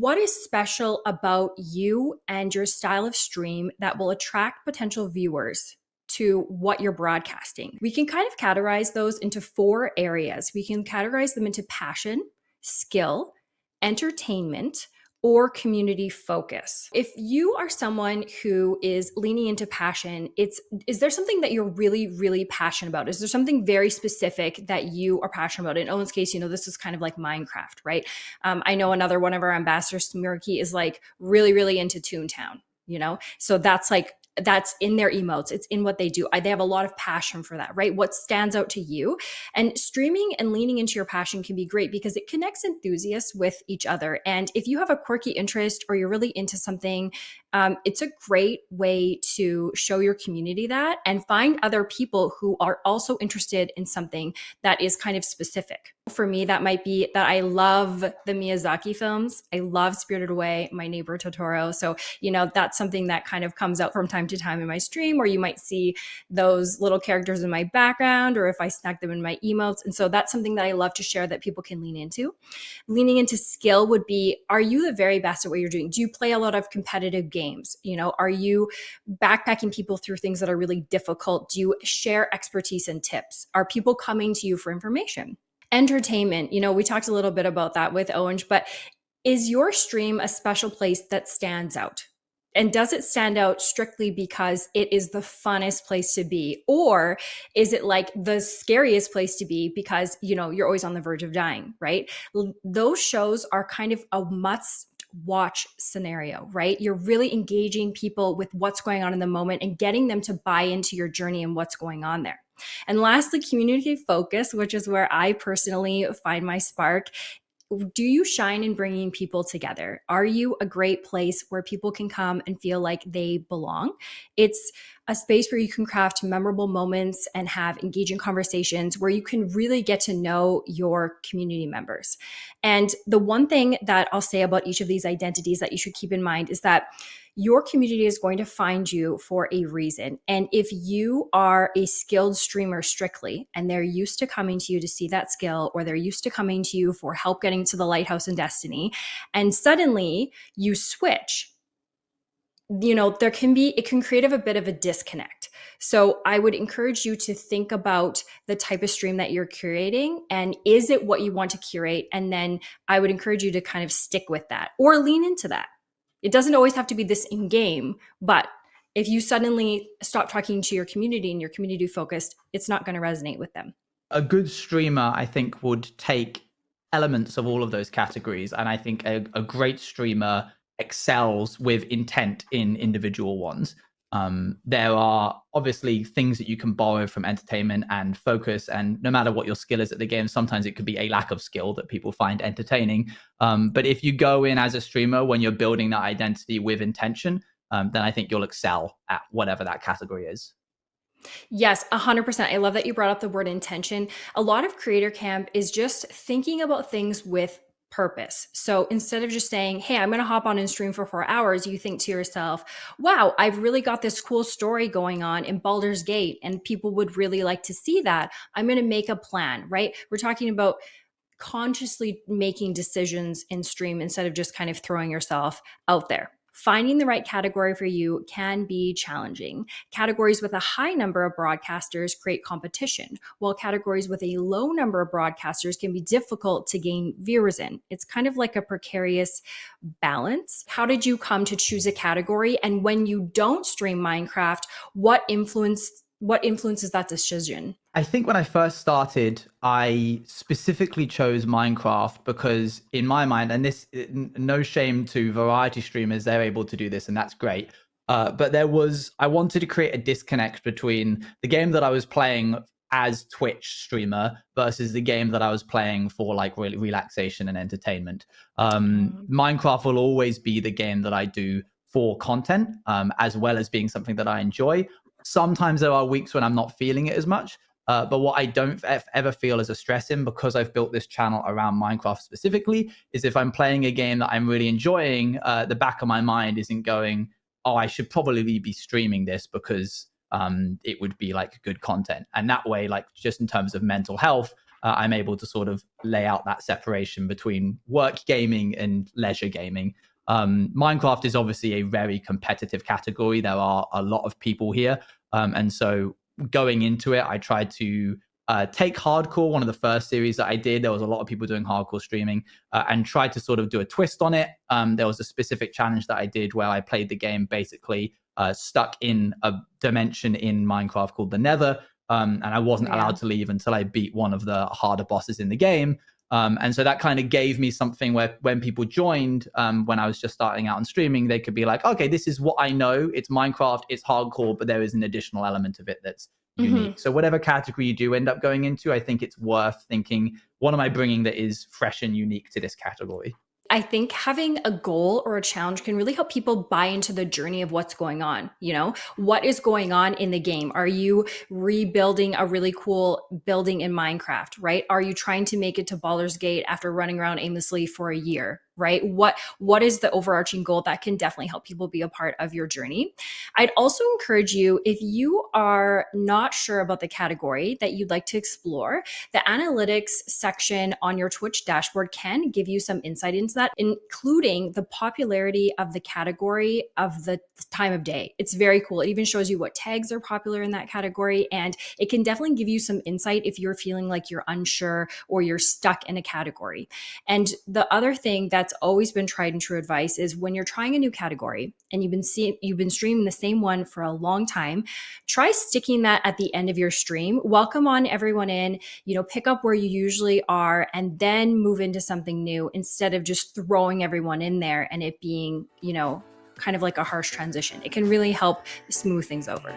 what is special about you and your style of stream that will attract potential viewers to what you're broadcasting? We can kind of categorize those into 4 areas. We can categorize them into passion, skill, entertainment, or community focus. If you are someone who is leaning into passion, is there something that you're really, really passionate about? Is there something very specific that you are passionate about? In Owen's case, this is kind of like Minecraft, right? I know another one of our ambassadors, Smirky, is like really, really into Toontown, So that's in their emotes. It's in what they do. They have a lot of passion for that, right? What stands out to you? And streaming and leaning into your passion can be great because it connects enthusiasts with each other. And if you have a quirky interest or you're really into something, it's a great way to show your community that and find other people who are also interested in something that is kind of specific. For me, that might be that I love the Miyazaki films. I love Spirited Away, My Neighbor Totoro. So, that's something that kind of comes out from time to time in my stream, or you might see those little characters in my background, or if I snack them in my emotes. And so that's something that I love to share that people can lean into. Leaning into skill would be, are you the very best at what you're doing? Do you play a lot of competitive games? Are you backpacking people through things that are really difficult? Do you share expertise and tips? Are people coming to you for information? Entertainment, we talked a little bit about that with Owen, but is your stream a special place that stands out? And does it stand out strictly because it is the funnest place to be? Or is it like the scariest place to be because, you're always on the verge of dying, right? Those shows are kind of a must watch scenario, right? You're really engaging people with what's going on in the moment and getting them to buy into your journey and what's going on there. And lastly, community focus, which is where I personally find my spark. Do you shine in bringing people together? Are you a great place where people can come and feel like they belong? It's a space where you can craft memorable moments and have engaging conversations where you can really get to know your community members. And the one thing that I'll say about each of these identities that you should keep in mind is that your community is going to find you for a reason. And if you are a skilled streamer strictly, and they're used to coming to you to see that skill, or they're used to coming to you for help getting to the lighthouse in Destiny, and suddenly you switch, it can create a bit of a disconnect. So I would encourage you to think about the type of stream that you're curating, and is it what you want to curate? And then I would encourage you to kind of stick with that or lean into that. It doesn't always have to be this in-game, but if you suddenly stop talking to your community and your community focused, it's not going to resonate with them. A good streamer, I think, would take elements of all of those categories. And I think a great streamer excels with intent in individual ones. There are obviously things that you can borrow from entertainment and focus, and no matter what your skill is at the game, sometimes it could be a lack of skill that people find entertaining. But if you go in as a streamer when you're building that identity with intention, then I think you'll excel at whatever that category is. Yes, 100%. I love that you brought up the word intention. A lot of Creator Camp is just thinking about things with purpose. So instead of just saying, hey, I'm going to hop on and stream for 4 hours, you think to yourself, wow, I've really got this cool story going on in Baldur's Gate and people would really like to see that. I'm going to make a plan, right? We're talking about consciously making decisions in stream instead of just kind of throwing yourself out there. Finding the right category for you can be challenging. Categories with a high number of broadcasters create competition, while categories with a low number of broadcasters can be difficult to gain viewers in. It's kind of like a precarious balance. How did you come to choose a category? And when you don't stream Minecraft, what influences that decision? I think when I first started, I specifically chose Minecraft because in my mind, and this, no shame to variety streamers, they're able to do this and that's great. But I wanted to create a disconnect between the game that I was playing as Twitch streamer versus the game that I was playing for like relaxation and entertainment. Minecraft will always be the game that I do for content, as well as being something that I enjoy. Sometimes there are weeks when I'm not feeling it as much. But what I don't ever feel as a stress in, because I've built this channel around Minecraft specifically, is if I'm playing a game that I'm really enjoying, the back of my mind isn't going, oh, I should probably be streaming this because it would be like good content. And that way, like just in terms of mental health, I'm able to sort of lay out that separation between work gaming and leisure gaming. Minecraft is obviously a very competitive category. There are a lot of people here. And so going into it, I tried to take hardcore, one of the first series that I did. There was a lot of people doing hardcore streaming, and tried to sort of do a twist on it. There was a specific challenge that I did where I played the game basically stuck in a dimension in Minecraft called the Nether. And I wasn't allowed to leave until I beat one of the harder bosses in the game. And so that kind of gave me something where when people joined, when I was just starting out on streaming, they could be like, okay, this is what I know. It's Minecraft, it's hardcore, but there is an additional element of it that's unique. So whatever category you do end up going into, I think it's worth thinking, what am I bringing that is fresh and unique to this category? I think having a goal or a challenge can really help people buy into the journey of what's going on. You know, what is going on in the game? Are you rebuilding a really cool building in Minecraft, right? Are you trying to make it to Baldur's Gate after running around aimlessly for a year, right? What is the overarching goal? That can definitely help people be a part of your journey. I'd also encourage you, if you are not sure about the category that you'd like to explore, the analytics section on your Twitch dashboard can give you some insight into that, including the popularity of the category of the time of day. It's very cool. It even shows you what tags are popular in that category, and it can definitely give you some insight if you're feeling like you're unsure or you're stuck in a category. And the other thing that's always been tried and true advice is when you're trying a new category and you've been streaming the same one for a long time, try sticking that at the end of your stream. Welcome on everyone in, pick up where you usually are and then move into something new instead of just throwing everyone in there and it being, kind of like a harsh transition. It can really help smooth things over.